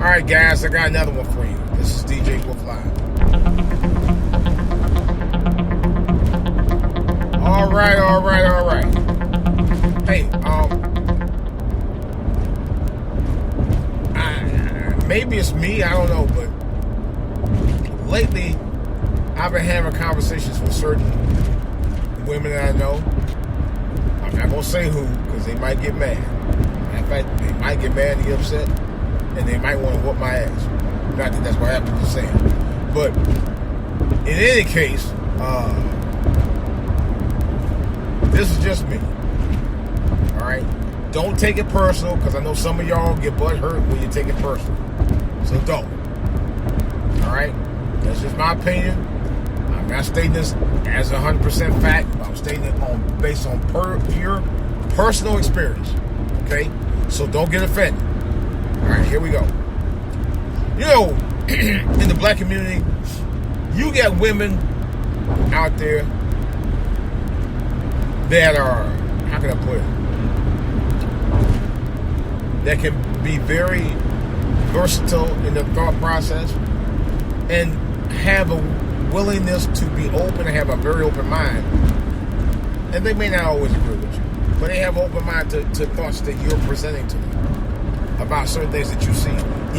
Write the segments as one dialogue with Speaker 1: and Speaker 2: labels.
Speaker 1: Alright guys, I got another one for you. This is DJ Wolf Live. Alright. Hey, maybe it's me, I don't know, but lately I've been having conversations with certain women that I know. I'm not gonna say who, because they might get mad. In fact, they might get mad and get upset, and they might want to whoop my ass. Not that that's what happened, just saying. But in any case, this is just me. Alright? Don't take it personal, because I know some of y'all get butt hurt when you take it personal. So don't. Alright? That's just my opinion. I'm not stating this as 100% fact. I'm stating it based on pure personal experience. Okay? So don't get offended. Alright, here we go. You know, in the black community, you got women out there that are, how can I put it? That can be very versatile in their thought process and have a willingness to be open and have a very open mind. And they may not always agree with you, but they have an open mind to thoughts that you're presenting to them about certain things that you see,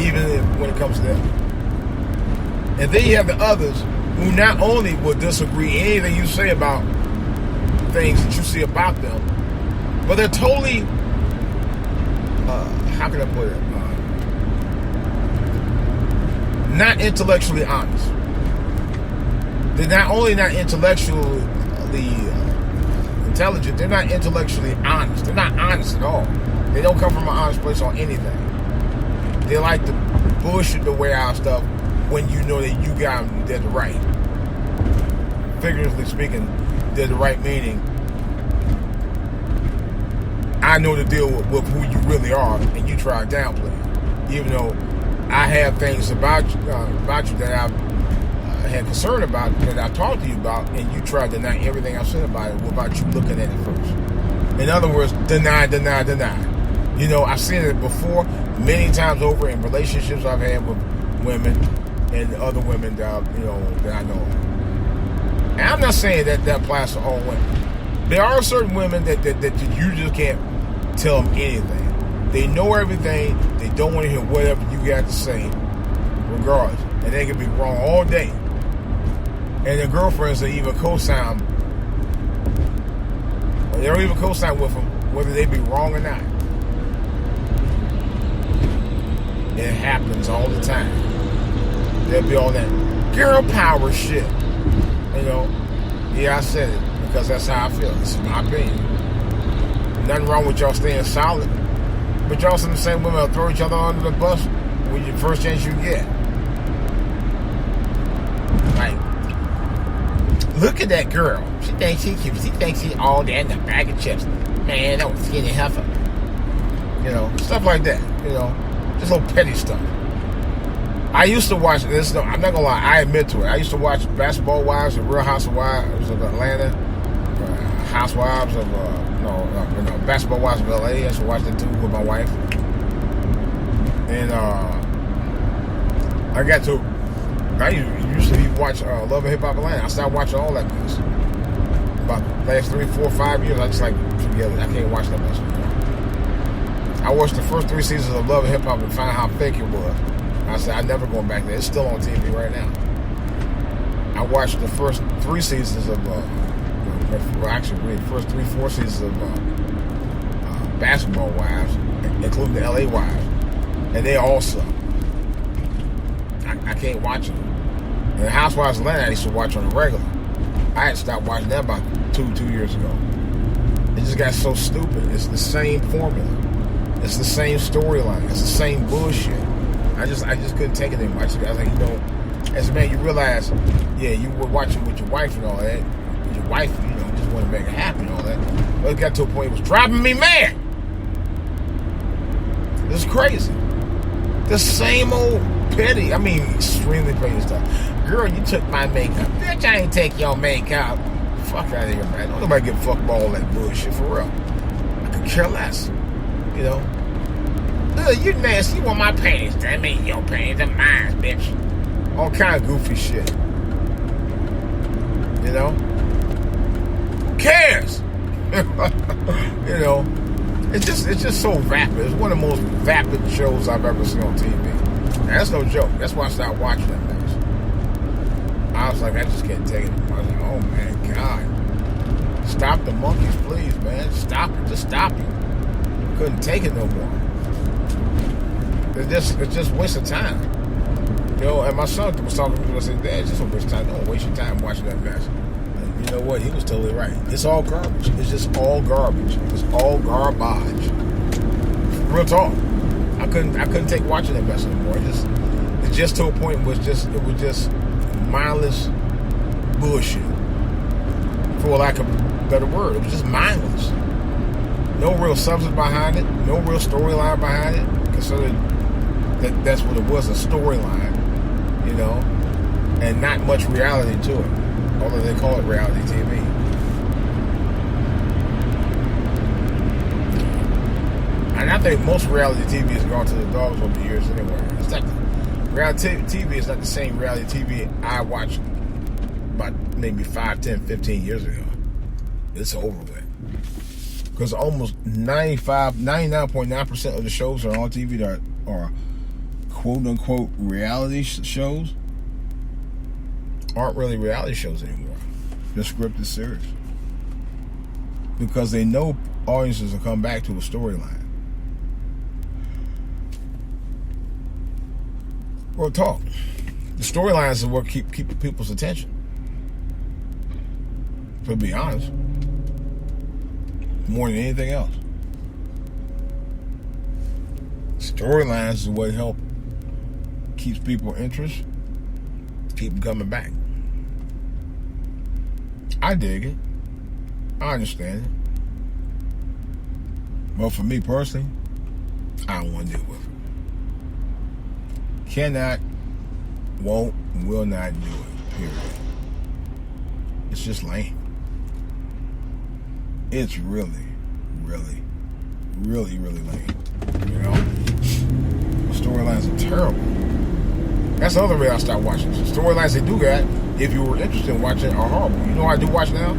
Speaker 1: even when it comes to them. And then you have the others who not only will disagree anything you say about things that you see about them, but they're totally, how can I put it, not intellectually honest. They're not only not intellectually intelligent, they're not intellectually honest. They're not honest at all. They don't come from an honest place on anything. They like to bullshit the way out stuff when you know that you got them dead to right. Figuratively speaking, dead to right meaning I know the deal with who you really are, and you try to downplay it. Even though I have things about you that I've had concern about, that I talked to you about, and you try to deny everything I said about it without you looking at it first. In other words, deny. You know, I've seen it before many times over in relationships I've had with women and other women that that I know of. And I'm not saying that applies to all women. There are certain women that you just can't tell them anything. They know everything. They don't want to hear whatever you got to say, regardless. And they can be wrong all day. And their girlfriends will even co-sign. They don't even co-sign with them, whether they be wrong or not. It happens all the time. They'll be on that girl power shit. Yeah, I said it because that's how I feel. It's my opinion. Nothing wrong with y'all staying solid. But y'all some the same women will throw each other under the bus with your first chance you get. Like, look at that girl. She thinks she cute. She thinks she all that in a bag of chips. Man, that was skinny heifer. Stuff like that. Just little petty stuff. I used to watch this. I'm not gonna lie. I admit to it. I used to watch Basketball Wives and Real Housewives of Atlanta, Housewives of Basketball Wives of LA. I used to watch that too with my wife. And I used to watch Love and Hip Hop Atlanta. I started watching all that news. About the last 3, 4, 5 years, I just forget it. I can't watch that much anymore. I watched the first 3 seasons of Love and Hip Hop and found how fake it was. I said, I'm never going back there. It's still on TV right now. I watched the first 3 seasons of, the first 3, 4 seasons of Basketball Wives, including the LA Wives. And they all suck. I can't watch them. And the Housewives of Atlanta, I used to watch on the regular. I had stopped watching that about 2 years ago. It just got so stupid. It's the same formula. It's the same storyline. It's the same bullshit. I just couldn't take it anymore. I was like, as a man, you realize, yeah, you were watching with your wife and all that. Your wife, just want to make it happen and all that. But it got to a point it was driving me mad. It's crazy. The same old petty, extremely petty stuff. Girl, you took my makeup. Bitch, I ain't take your makeup. Fuck out of here, man. Don't nobody give a fuck about all that bullshit, for real. I could care less. Look, you nasty. You want my panties? That ain't your panties. They're mine, bitch. All kind of goofy shit. You know? Who cares? You know? It's just so vapid. It's one of the most vapid shows I've ever seen on TV. And that's no joke. That's why I started watching that mess. I was like, I just can't take it. I was like, oh man, God. Stop the monkeys, please, man. Stop it. Just stop it. Couldn't take it no more. It's just a waste of time. You know, and my son was talking to me, I said, Dad, it's just a waste of time. Don't waste your time watching that mess. And you know what? He was totally right. It's all garbage. It's just all garbage. It's all garbage. Real talk. I couldn't take watching that mess anymore. It's just to a point where it was just mindless bullshit. For lack of a better word. It was just mindless. No real substance behind it. No real storyline behind it. Considered that's what it was, a storyline, you know, and not much reality to it, although they call it reality TV. And I think most reality TV has gone to the dogs over the years anyway. It's not reality TV is not the same reality TV I watched about maybe 5, 10, 15 years ago. It's over with. Because almost 99.9% of the shows that are on TV that are quote-unquote reality shows aren't really reality shows anymore. They're scripted series. Because they know audiences will come back to a storyline. Real talk. The storylines is what keep people's attention. To be honest. More than anything else. Storylines is what help keeps people interest, keep them coming back. I dig it. I understand it. But for me personally, I don't want to deal with it. Cannot, won't, will not do it. Period. It's just lame. It's really, really, really, really lame. You know? The storylines are terrible. That's the other way I stopped watching. The storylines they do got, if you were interested in watching, are horrible. You know what I do watch now?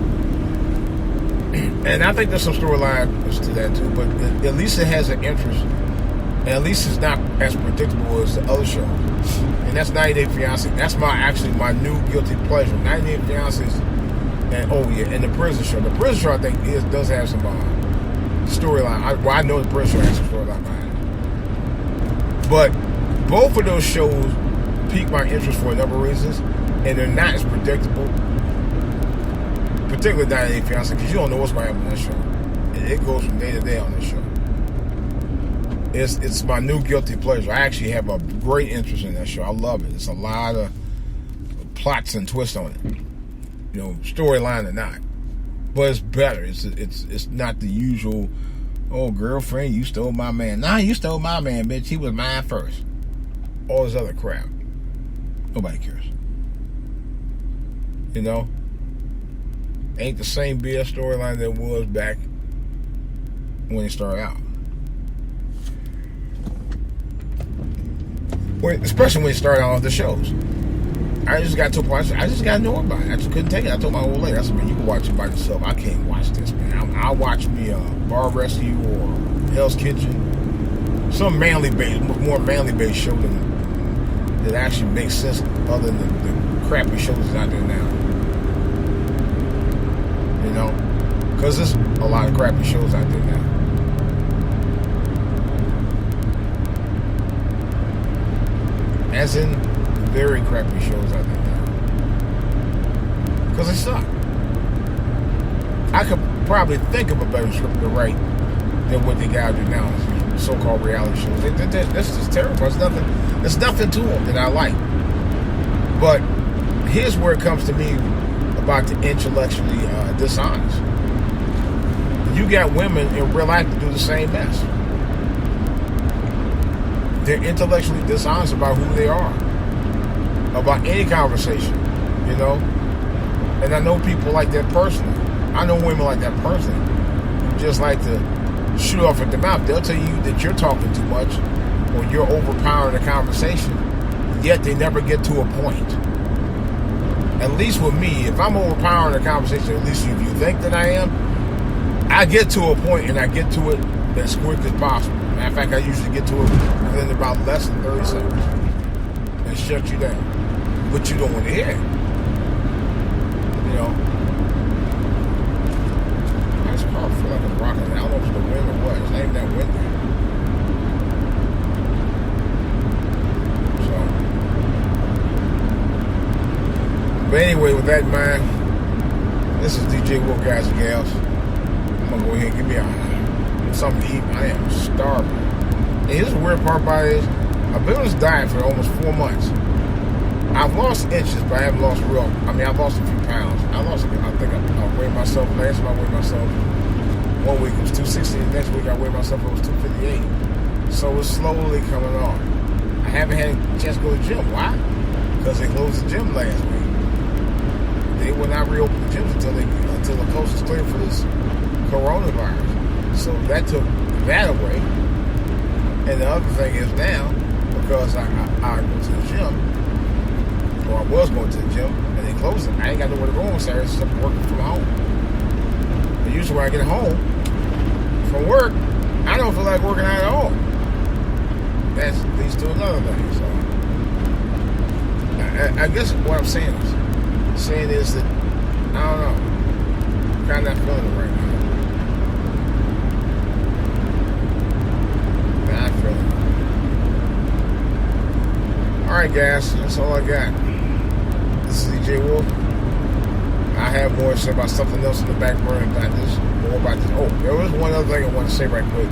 Speaker 1: And I think there's some storylines to that too, but at least it has an interest. And at least it's not as predictable as the other shows. And that's 90 Day Fiancé. That's my new guilty pleasure. 90 Day Fiancé and the prison show. The prison show, I think, does have some storyline. I know the prison show has some storyline behind it. But both of those shows pique my interest for a number of reasons, and they're not as predictable. Particularly 90 Day Fiancé, because you don't know what's going to happen on that show. It goes from day to day on this show. It's my new guilty pleasure. I actually have a great interest in that show. I love it. It's a lot of plots and twists on it. You know, storyline or not. But it's better. It's not the usual, oh, girlfriend, you stole my man. Nah, you stole my man, bitch. He was mine first. All this other crap. Nobody cares. You know? Ain't the same BS storyline that was back when it started out. Especially when it started out on the shows. I just got to a point, I just got to know about it. I just couldn't take it. I told my old lady, I said, man, you can watch it by yourself. I can't watch this, man. I'll watch me Bar Rescue or Hell's Kitchen. Some more manly based show that actually makes sense other than the crappy shows that's out there now. You know? Because there's a lot of crappy shows out there now. As in, very crappy shows out there now. Because they suck. I could probably think of a better script to write than what they got to do now. So-called reality shows. That's just terrible. There's nothing to them that I like. But here's where it comes to me about the intellectually dishonest. You got women in real life that do the same mess. They're intellectually dishonest about who they are. About any conversation, you know? And I know people like that personally. I know women like that personally. Who just like to shoot off at the mouth. They'll tell you that you're talking too much or you're overpowering the conversation, yet they never get to a point. At least with me, if I'm overpowering the conversation, at least if you think that I am, I get to a point and I get to it as quick as possible. Matter of fact, I usually get to it within about less than 30 seconds and shut you down. But you don't want to hear it. You know? I just probably feel like it's rocking. I don't know if it's the wind or what. It's not even that windy. But anyway, with that in mind, this is DJ Wolf, guys and gals. I'm going to go ahead and give me something to eat. I am starving. And here's the weird part about it is, I've been on this diet for almost 4 months. I've lost inches, but I haven't lost I've lost a few pounds. I think I weighed myself, last time I weighed myself, 1 week it was 260, the next week I weighed myself, it was 258. So it's slowly coming on. I haven't had a chance to go to the gym. Why? Because they closed the gym last week. They will not reopen the gyms until the coast is clear for this coronavirus. So that took that away. And the other thing is now, because I go to the gym, or I was going to the gym, and they closed it, I ain't got nowhere to go on Saturday, so I'm working from home. But usually when I get home from work, I don't feel like working out at all. That leads to another thing. So I guess what I'm saying is that, I don't know, I'm kind of not feeling it right now. Not feeling it. Alright guys, that's all I got. This is DJ Wolf. I have more to say about something else in the back burner about this. More about this. Oh, there was one other thing I want to say right quick.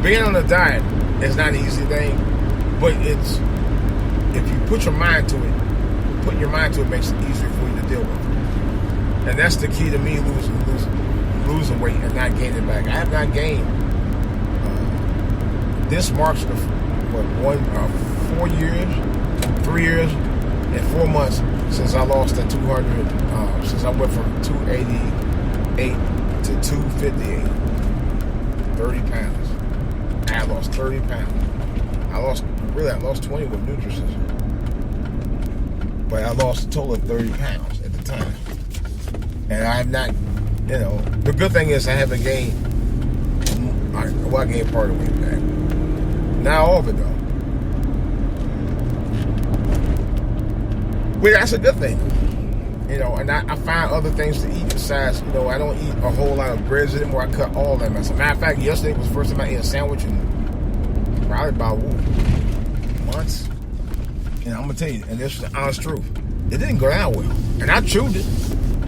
Speaker 1: Being on a diet is not an easy thing, but it's, if you put your mind to it, putting your mind to it makes it easier for you to deal with. And that's the key to me losing weight and not gaining it back. I have not gained. This marks the 4 years, 3 years, and 4 months since I lost that 200. Since I went from 288 to 258, 30 pounds. I lost 30 pounds. I lost 20 with Nutrisystem. But I lost a total of 30 pounds at the time. And I have not, the good thing is I haven't gained, I gained part of the weight back. Not all of it though. Well, that's a good thing. And I find other things to eat besides, I don't eat a whole lot of breads anymore. I cut all that mess. As a matter of fact, yesterday was the first time I ate a sandwich in probably about months. And I'm going to tell you, and this is the honest truth, it didn't go down well. And I chewed it.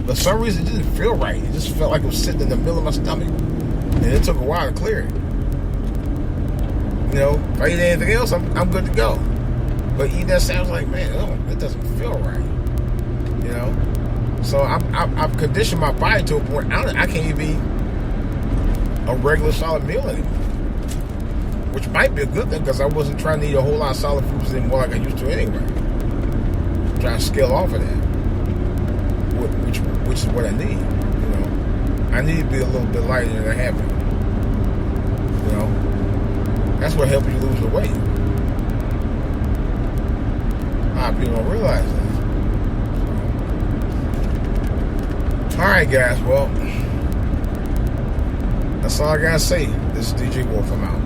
Speaker 1: But for some reason, it didn't feel right. It just felt like it was sitting in the middle of my stomach. And it took a while to clear it. If I eat anything else, I'm good to go. But eating that sandwich, like, man, it doesn't feel right. So I've conditioned my body to a point, I can't even eat a regular solid meal anymore. Which might be a good thing, because I wasn't trying to eat a whole lot of solid foods anymore like I used to anyway. I'm trying to scale off of that. Which is what I need. I need to be a little bit lighter than I have been. That's what helps you lose the weight. A lot of people don't realize that. Alright guys, well, that's all I gotta say. This is DJ Wolf, I'm out.